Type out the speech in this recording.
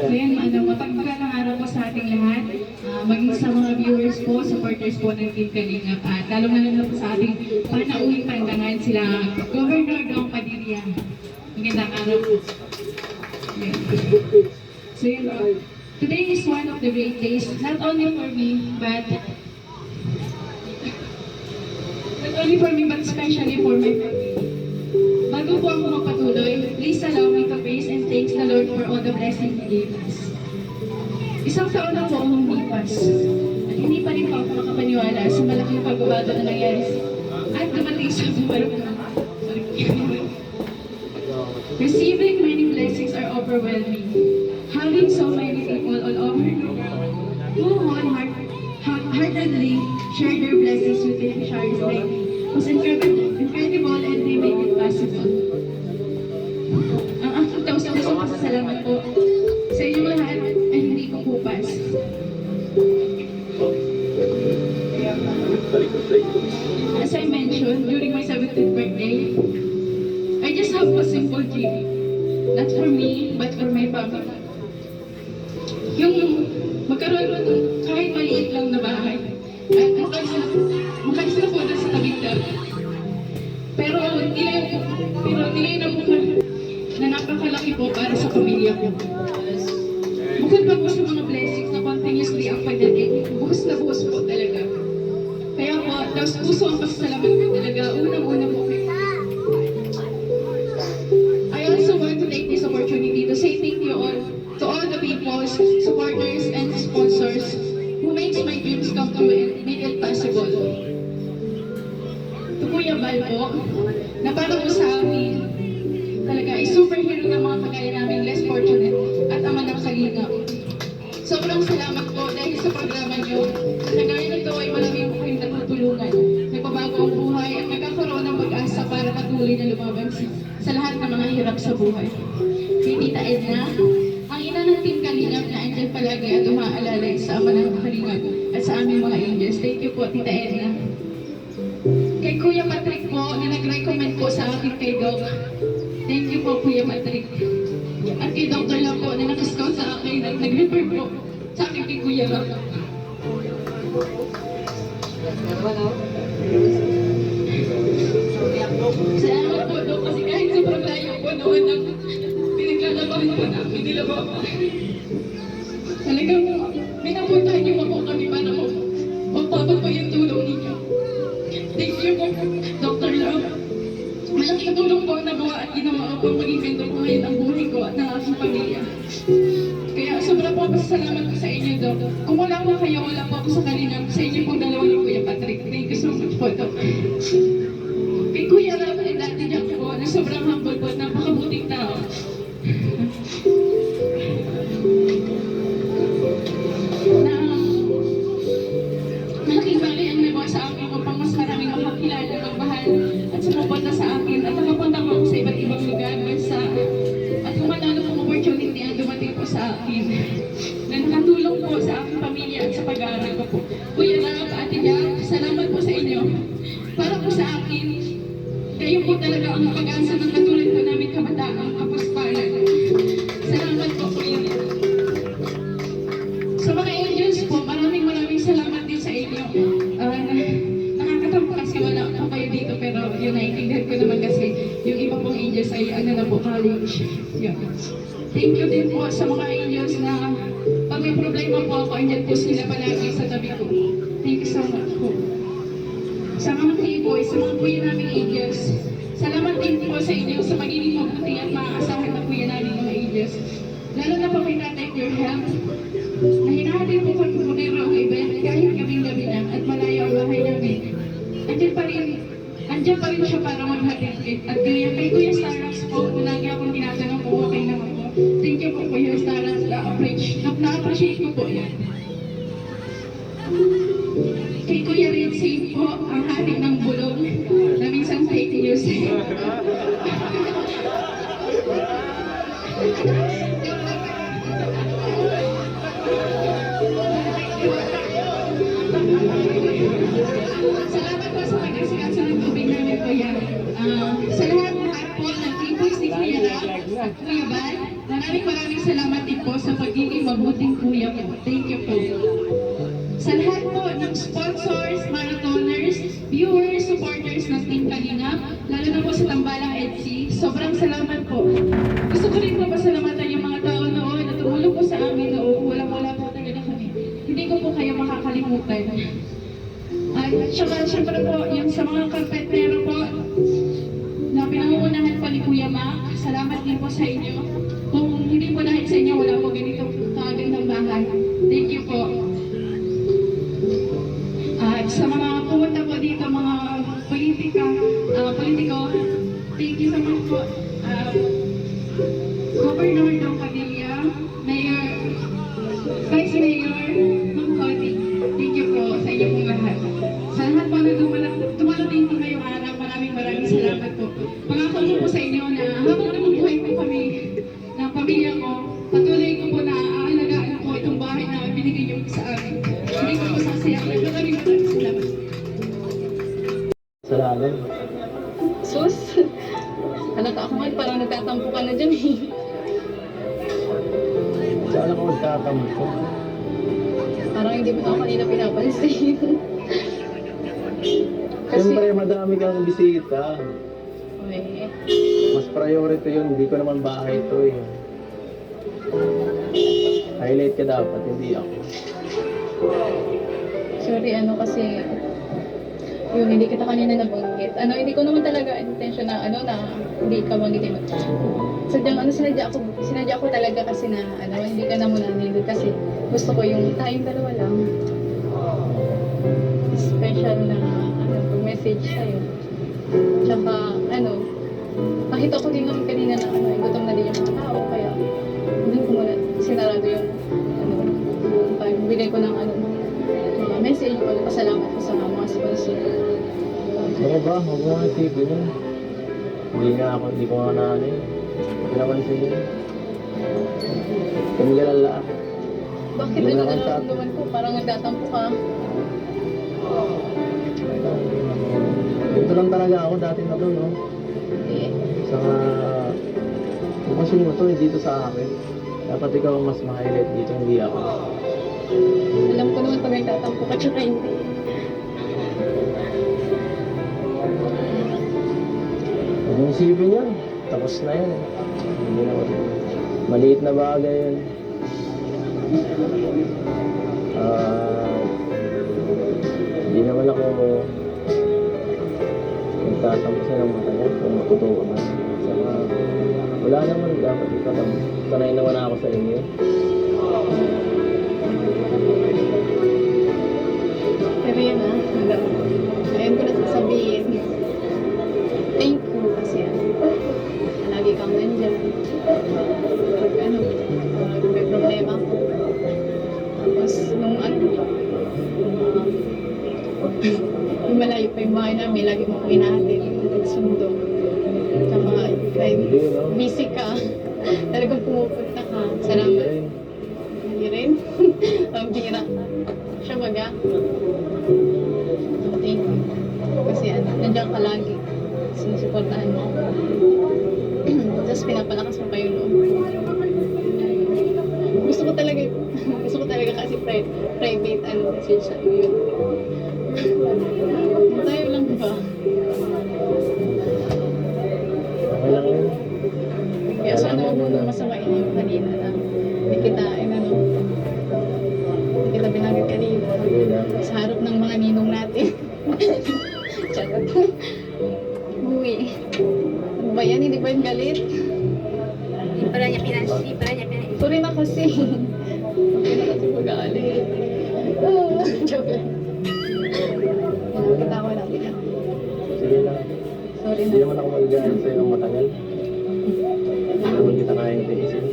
Ngayon, mapagpalang araw po sa ating lahat, maging sa mga viewers po, supporters po ng Team Kalingap, at lalong-lalo po sa ating panauhing pandangan sila Governor Dong Padilla. Magandang araw po. So yun, today is one of the great days, not only for me, but especially for my family. Bago po ako magpatuloy, please allow me to praise and thank the Lord for all the blessings He gave us. Isang taon na po akong lipas, at hindi pa rin po ako makapaniwala sa malaking pagbabago na nangyari at dumating sa buhay ko. Receiving many blessings are overwhelming. Having so many people all over the world who wholeheartedly share their blessings with beneficiaries like me was incredible and they made it possible. Ang aking taus-pusong pasasalamat po sa inyong lahat ay hindi ko kupas. As I mentioned, during my 17th birthday, I just have a simple dream. Not for me, but for my family. Yung magkaroon ng kahit maliit lang na bahay. At makaisa po doon sa tabing dagat. Pero nilay na po na napakalaki po para sa pamilya ko. Bukod pa po sa mga blessings na continuously ang pagdating, buhos na buhos po talaga. Kaya po, tapos puso ang pasasalamat ko talaga, unang-una po kayo. I also want to take this opportunity to say thank you all to all the people, supporters, and sponsors who makes my dreams come true and make it possible. To Kuya Bal po, na para po sa amin, talaga ay superhero ng mga kagaya namin less fortunate at ama ng Kalingap. Sobrang salamat po dahil sa programa niyo. Sa gaya nito ay marami po kayong natutulungan. Nagbabago ang buhay at nagkakaroon ng pag-asa para patuloy na lumaban sa lahat ng mga hirap sa buhay. Kay Tita Edna, ang ina ng Team Kalingap na andyan palagi at umaalalay sa ama ng Kalingap at sa aming mga angels. Thank you po, Tita Edna. Kay Kuya Patrick po, na nag-recommend po sa akin kay Doc. Thank you po, Kuya Patrick. At kay Dr. lang po, na nakascout sa akin at nag-refer po sa akin kay Kuya Rock. Salamat po, Doc, kasi kahit sobrang layo po noon ang pinaglalabahan po namin nila po. Talagang pinapuntahan niyo po kami para magpapag po yung tulong ninyo. Thank you po, Dr. Love. Malaking tulong po na gawa at ginawa ko maging ganda po ngayon ang buhay ko at ng aking pamilya. Kaya sobra po pasasalamat ko sa inyo, Doc. Kung wala po kayo, wala po ako sa Kalingap. Sa inyo pong dalawa ni Kuya Patrick. Thank you so much po, Doc. Kay Kuya Love and Ate Jack po, na sobrang humble po at napakabuting tao. Malaking bagay ang nagawa sa akin upang mas maraming makakilala, magmahal at sumuporta sa akin at nakapunta ko sa iba't ibang lugar, bansa at kung ano pong opportunity ang dumating po sa akin na nakatulong po sa aking pamilya at sa pag-aaral ko po. Kuya Rab, Ate Jack, salamat po sa inyo. Para po sa akin, kayo po talaga ang pag-asa ng katulad po namin kabataang kapaspalan. Salamat po, Kuya Rab. Sa mga angels po, maraming salamat din sa inyo. Nakakatampo kasi wala po kayo dito, pero yun, naiintindihan ko naman kasi yung iba pong angels ay na po, college. Yun. Thank you din po sa mga angels na pag may problema po ako, andyan po sila palagi sa tabi ko. Thank you so much po. Sa mga T-boys, sa mga kuya naming angels, salamat din po sa inyo sa magiging mabuti at maaasahan na kuya naming mga angels. Lalo na po kay Tatay Pure Health, na hinahatid po kami po ang event kahit kaming gabi na at malayo ang bahay namin. Andiyan pa rin siya para maghatid. At kay Kuya Starax po, lagi akong tinatanong po, okay naman po. Thank you po, Kuya Starax, na-appreciate ko po yan. Kay Kuya Rinzi po, ang hatid ng bulong na minsan fake news. Salamat po sa pag-asikaso ng tubig namin po yan. Sa lahat po ng T-boys ni Kuya Rab, Kuya Bal, maraming salamat din po sa pagiging mabuting kuya po. Thank you po. Sa lahat po ng sponsors, marathoners, viewers, supporters ng Team Kalingap, lalo na po sa Tambalang EDSI, sobrang salamat po. Gusto ko rin po pasalamatan yung mga tao noon na tumulong po sa amin noon. Wala po talaga kami. Hindi ko po kayo makakalimutan. At saka syempre po, yung sa mga karpentero po, na pinangungunahan po ni Kuya Ma, salamat din po sa inyo. Kung hindi po dahil sa inyo, wala po ganito kagandang bahay. Thank you po. At sa mga pumunta po dito, mga politiko, thank you so much po. Governor Dong Padilla, Mayor, Vice Mayor, Ma'am Cody, thank you po sa inyo pong lahat. Sa lahat po na dumarating po ngayong araw, maraming salamat po. Pangako ko po sa inyo na habang nabubuhay po kami ng pamilya ko, patuloy ko po na aalagaan po itong bahay na binigay niyo sa amin. Hindi ko po sasayang. Maraming salamat. Salamat. Sus, halata ako man, parang nagtatampo ka na dyan eh. Saan ako magtatampo? Parang hindi mo ako kanina pinapansin. Siyempre, madami kang bisita. Okay. Mas priority yun. Hindi ko naman bahay ito eh. Highlight ka dapat, hindi ako. Sorry, kasi yung hindi kita kanina nabanggit. Hindi ko naman talaga intention na hindi ka banggitin. Sadyang sinadya ko talaga kasi na hindi ka na muna nilid kasi gusto ko yung tayong dalawa lang. Special na message sa'yo. Tsaka nakita ko din naman kanina na gutom na din yung mga tao kaya hindi ko muna sinarado yung bigay ko ng mga message o pasalamat ko sa mga sponsor. Ano ba? Huwag mo nga TV nun. Hindi ko nga hindi naman sila. Kami galala. Bakit nararamdaman ko? Parang nagtatampo ka. Ito lang talaga ako dati na doon, no? Eh, Saka, bukasin mo to, dito sa akin. Dapat ikaw ang mas ma-highlight dito, hindi ako. alam ko naman pag nagtatampo ka tsaka hindi. Huwag mong isipin yan. Tapos na yan. Hindi naman. Maliit na bagay yan. Hindi naman ako nagtatampo sa ng mata niya kung totoo ka. Saka, wala naman dapat ikatampo. Sanay naman ako sa inyo. Pero yun ayun ko na sasabihin. Thank you kasi lagi kang nandiyan. Pag may problema ko. Tapos nung yung malayo pa yung bahay namin, lagi mo kong inahatid, nagsundo. Tsaka kahit busy ka, talagang pumupunta ka. Salamat. Hindi rin. Ang bira. Siya baga. Thank you. Kasi nandiyan ka lagi. Sinusuportahan mo. Tapos pinapalakas mo pa yung loob. Gusto ko talaga kasi private message sa iyo. Tayo lang ba? Okay lang yun. Kaya sana huwag mo masamain yung kanina na hindi kita binagay kanina. Sa harap ng mga ninong natin. Charot. Uwi. Ano ba yan? Hindi ba yung galit? Hindi pala niya pinansin. Sorry na kasi. Okay na kasi mag-aalit. Joke lang. Kita ko natin yan. Sige lang. Sorry Hindi na. naman ako magagalit sa'yo ng matagal. Hindi naman kita kayang tiisin.